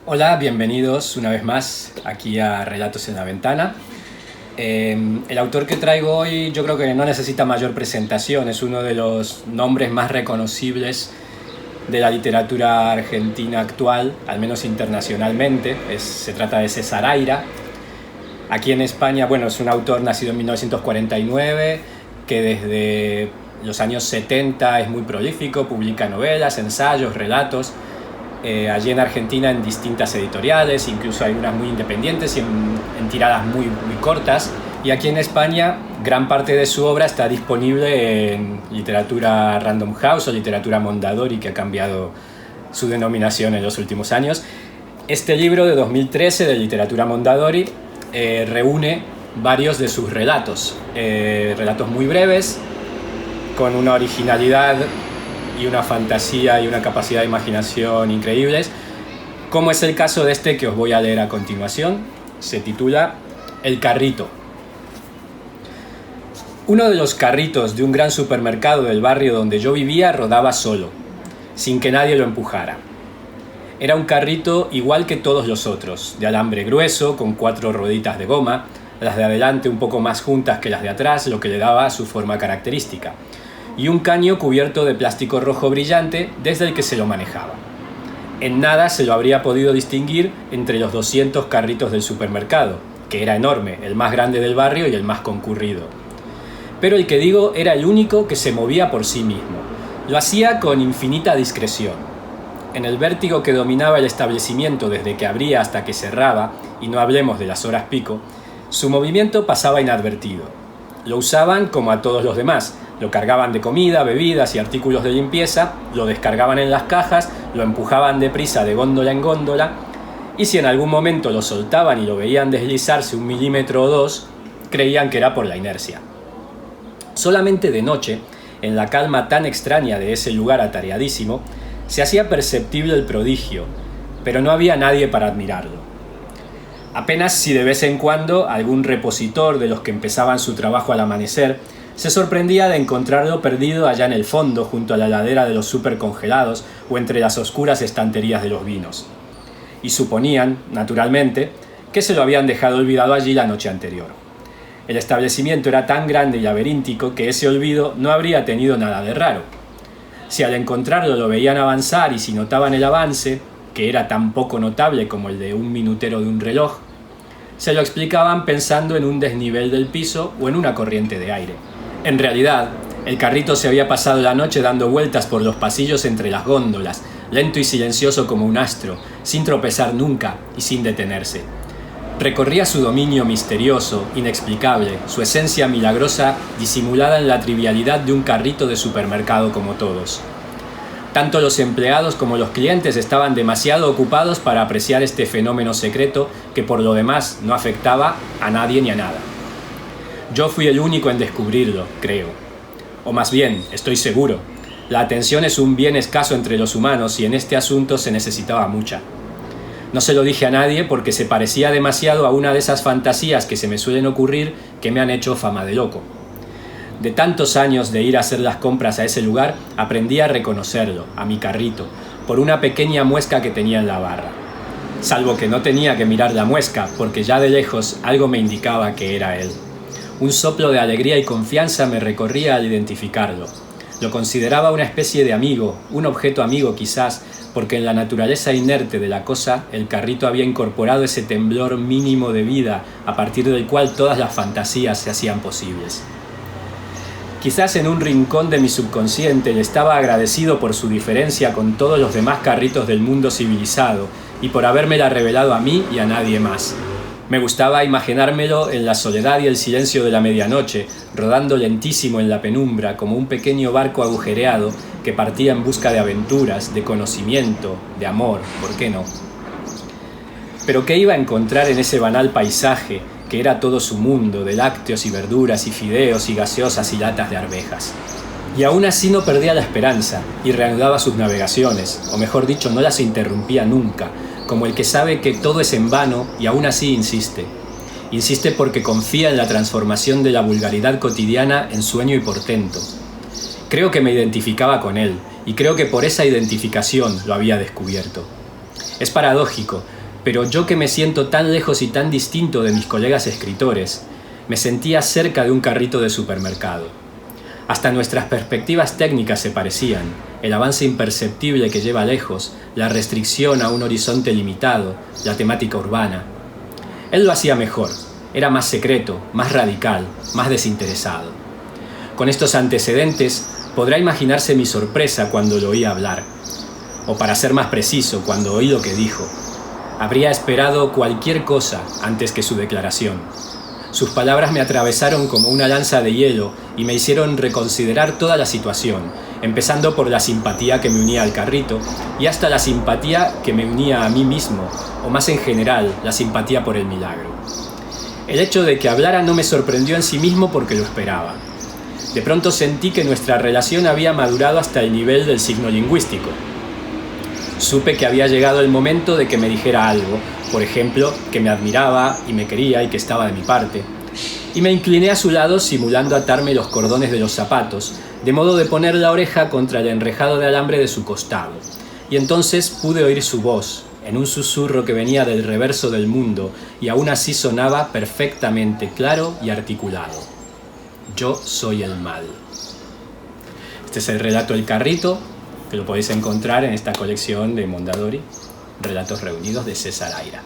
Hola, bienvenidos una vez más aquí a Relatos en la Ventana. El autor que traigo hoy yo creo que no necesita mayor presentación, es uno de los nombres más reconocibles de la literatura argentina actual, al menos internacionalmente. Se trata de César Aira. Aquí en España, bueno, es un autor nacido en 1949, que desde los años 70 es muy prolífico, publica novelas, ensayos, relatos. Allí en Argentina en distintas editoriales, incluso hay unas muy independientes y en tiradas muy cortas. Y aquí en España gran parte de su obra está disponible en literatura Random House o literatura Mondadori, que ha cambiado su denominación en los últimos años. Este libro de 2013 de literatura Mondadori reúne varios de sus relatos, relatos muy breves, con una originalidad y una fantasía y una capacidad de imaginación increíbles, como es el caso de este que os voy a leer a continuación. Se titula El carrito. Uno de los carritos de un gran supermercado del barrio donde yo vivía rodaba solo, sin que nadie lo empujara. Era un carrito igual que todos los otros, de alambre grueso, con 4 rueditas de goma, las de adelante un poco más juntas que las de atrás, lo que le daba su forma característica, y un caño cubierto de plástico rojo brillante desde el que se lo manejaba. En nada se lo habría podido distinguir entre los 200 carritos del supermercado, que era enorme, el más grande del barrio y el más concurrido. Pero el que digo era el único que se movía por sí mismo. Lo hacía con infinita discreción. En el vértigo que dominaba el establecimiento desde que abría hasta que cerraba, y no hablemos de las horas pico, su movimiento pasaba inadvertido. Lo usaban como a todos los demás. Lo cargaban de comida, bebidas y artículos de limpieza, lo descargaban en las cajas, lo empujaban deprisa de góndola en góndola, y si en algún momento lo soltaban y lo veían deslizarse 1 milímetro o 2, creían que era por la inercia. Solamente de noche, en la calma tan extraña de ese lugar atareadísimo, se hacía perceptible el prodigio, pero no había nadie para admirarlo. Apenas si de vez en cuando algún repositor de los que empezaban su trabajo al amanecer se sorprendía de encontrarlo perdido allá en el fondo, junto a la ladera de los supercongelados o entre las oscuras estanterías de los vinos. Y suponían, naturalmente, que se lo habían dejado olvidado allí la noche anterior. El establecimiento era tan grande y laberíntico que ese olvido no habría tenido nada de raro. Si al encontrarlo lo veían avanzar y si notaban el avance, que era tan poco notable como el de un minutero de un reloj, se lo explicaban pensando en un desnivel del piso o en una corriente de aire. En realidad, el carrito se había pasado la noche dando vueltas por los pasillos entre las góndolas, lento y silencioso como un astro, sin tropezar nunca y sin detenerse. Recorría su dominio misterioso, inexplicable, su esencia milagrosa disimulada en la trivialidad de un carrito de supermercado como todos. Tanto los empleados como los clientes estaban demasiado ocupados para apreciar este fenómeno secreto que por lo demás no afectaba a nadie ni a nada. Yo fui el único en descubrirlo, creo. O más bien, estoy seguro. La atención es un bien escaso entre los humanos y en este asunto se necesitaba mucha. No se lo dije a nadie porque se parecía demasiado a una de esas fantasías que se me suelen ocurrir que me han hecho fama de loco. De tantos años de ir a hacer las compras a ese lugar, aprendí a reconocerlo, a mi carrito, por una pequeña muesca que tenía en la barra. Salvo que no tenía que mirar la muesca, porque ya de lejos algo me indicaba que era él. Un soplo de alegría y confianza me recorría al identificarlo. Lo consideraba una especie de amigo, un objeto amigo quizás, porque en la naturaleza inerte de la cosa, el carrito había incorporado ese temblor mínimo de vida, a partir del cual todas las fantasías se hacían posibles. Quizás en un rincón de mi subconsciente le estaba agradecido por su diferencia con todos los demás carritos del mundo civilizado y por habérmela revelado a mí y a nadie más. Me gustaba imaginármelo en la soledad y el silencio de la medianoche, rodando lentísimo en la penumbra como un pequeño barco agujereado que partía en busca de aventuras, de conocimiento, de amor, ¿por qué no? Pero ¿qué iba a encontrar en ese banal paisaje que era todo su mundo de lácteos y verduras y fideos y gaseosas y latas de arvejas? Y aún así no perdía la esperanza y reanudaba sus navegaciones, o mejor dicho, no las interrumpía nunca, como el que sabe que todo es en vano y aún así insiste. Insiste porque confía en la transformación de la vulgaridad cotidiana en sueño y portento. Creo que me identificaba con él, y creo que por esa identificación lo había descubierto. Es paradójico, pero yo que me siento tan lejos y tan distinto de mis colegas escritores, me sentía cerca de un carrito de supermercado. Hasta nuestras perspectivas técnicas se parecían, el avance imperceptible que lleva lejos, la restricción a un horizonte limitado, la temática urbana. Él lo hacía mejor, era más secreto, más radical, más desinteresado. Con estos antecedentes, podrá imaginarse mi sorpresa cuando lo oí hablar. O para ser más preciso, cuando oí lo que dijo. Habría esperado cualquier cosa antes que su declaración. Sus palabras me atravesaron como una lanza de hielo y me hicieron reconsiderar toda la situación, empezando por la simpatía que me unía al carrito y hasta la simpatía que me unía a mí mismo, o más en general, la simpatía por el milagro. El hecho de que hablara no me sorprendió en sí mismo porque lo esperaba. De pronto sentí que nuestra relación había madurado hasta el nivel del signo lingüístico. Supe que había llegado el momento de que me dijera algo, por ejemplo, que me admiraba y me quería y que estaba de mi parte. Y me incliné a su lado simulando atarme los cordones de los zapatos, de modo de poner la oreja contra el enrejado de alambre de su costado. Y entonces pude oír su voz, en un susurro que venía del reverso del mundo, y aún así sonaba perfectamente claro y articulado. Yo soy el mal. Este es el relato El carrito, que lo podéis encontrar en esta colección de Mondadori, Relatos Reunidos de César Aira.